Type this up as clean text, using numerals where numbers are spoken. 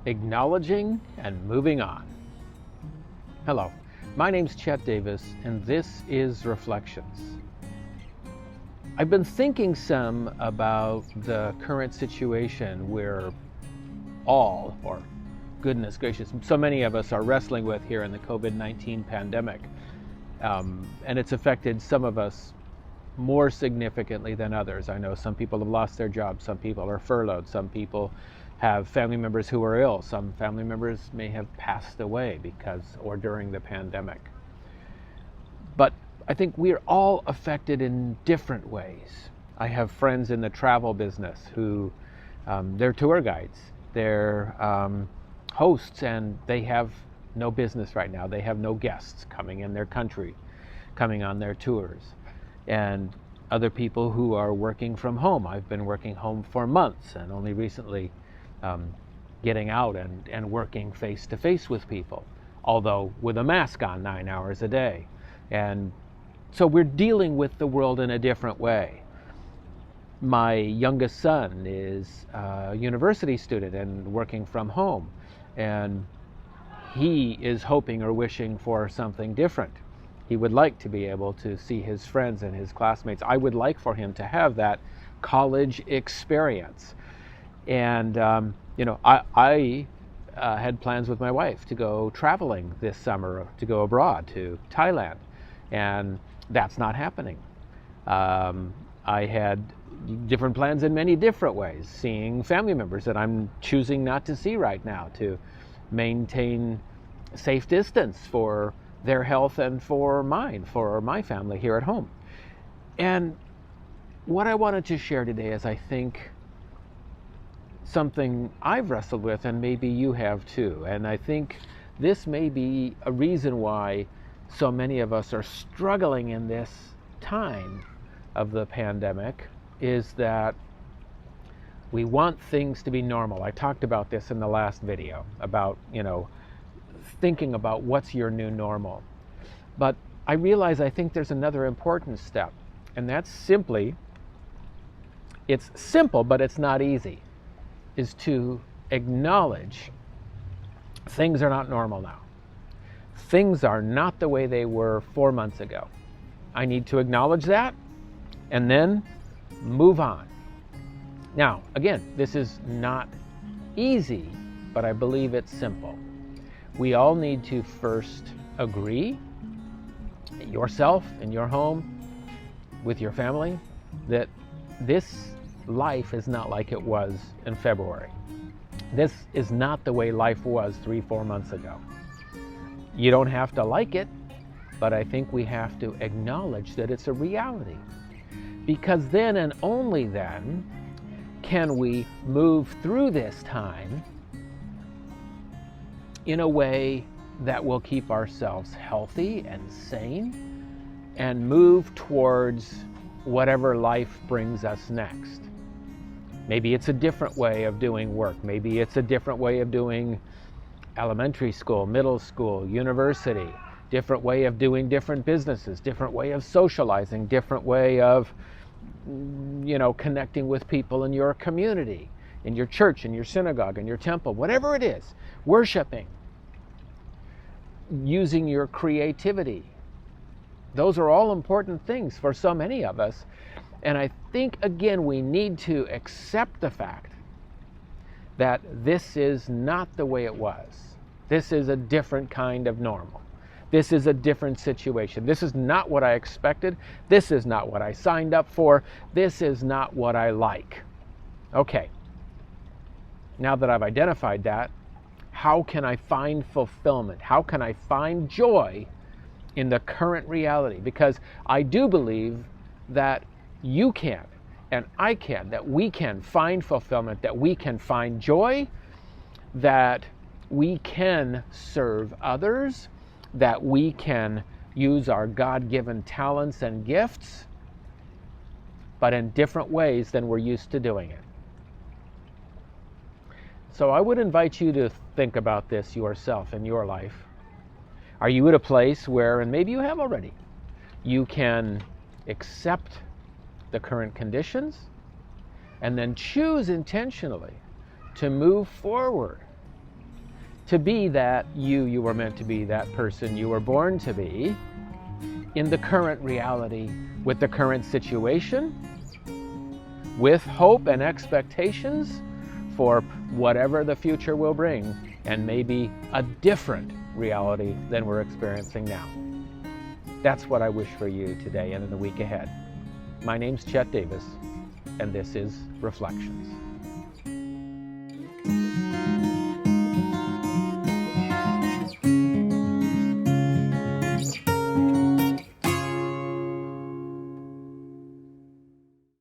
acknowledging and moving on. Hello, my name's Chet Davis, and this is Reflections. I've been thinking some about the current situation where goodness gracious, so many of us are wrestling with here in the COVID-19 pandemic. And it's affected some of us more significantly than others. I know some people have lost their jobs, some people are furloughed, some people have family members who are ill, some family members may have passed away during the pandemic. But I think we're all affected in different ways. I have friends in the travel business who, they're tour guides, they're hosts, and they have no business right now. They have no guests coming in their country, coming on their tours. And other people who are working from home. I've been working home for months and only recently getting out and working face to face with people, although with a mask on 9 hours a day. And so we're dealing with the world in a different way. My youngest son is a university student and working from home, and he is hoping or wishing for something different. He would like to be able to see his friends and his classmates. I would like for him to have that college experience. And, I had plans with my wife to go traveling this summer, to go abroad to Thailand, and that's not happening. I had different plans in many different ways, seeing family members that I'm choosing not to see right now to maintain safe distance for their health and for my family here at home. And what I wanted to share today is, I think, something I've wrestled with, and maybe you have too. And I think this may be a reason why so many of us are struggling in this time of the pandemic, is that we want things to be normal. I talked about this in the last video about, thinking about what's your new normal. But I realize I think there's another important step, and that's simply, it's simple, but it's not easy, is to acknowledge things are not normal now. Things are not the way they were 4 months ago. I need to acknowledge that and then move on. Now, again, this is not easy, but I believe it's simple. We all need to first agree, yourself, in your home, with your family, that this life is not like it was in February. This is not the way life was 3-4 months ago. You don't have to like it, but I think we have to acknowledge that it's a reality. Because then and only then can we move through this time in a way that will keep ourselves healthy and sane and move towards whatever life brings us next. Maybe it's a different way of doing work. Maybe it's a different way of doing elementary school, middle school, university, different way of doing different businesses, different way of socializing, different way of, connecting with people in your community, in your church, in your synagogue, in your temple, whatever it is, worshiping, using your creativity. Those are all important things for so many of us. And I think, again, we need to accept the fact that this is not the way it was. This is a different kind of normal. This is a different situation. This is not what I expected. This is not what I signed up for. This is not what I like. Okay. Now that I've identified that, how can I find fulfillment? How can I find joy in the current reality? Because I do believe that you can, and I can, that we can find fulfillment, that we can find joy, that we can serve others, that we can use our God-given talents and gifts, but in different ways than we're used to doing it. So I would invite you to think about this yourself in your life. Are you at a place where, and maybe you have already, you can accept the current conditions and then choose intentionally to move forward to be that you were meant to be, that person you were born to be, in the current reality, with the current situation, with hope and expectations for whatever the future will bring, and maybe a different reality than we're experiencing now. That's what I wish for you today and in the week ahead. My name's Chet Davis, and this is Reflections.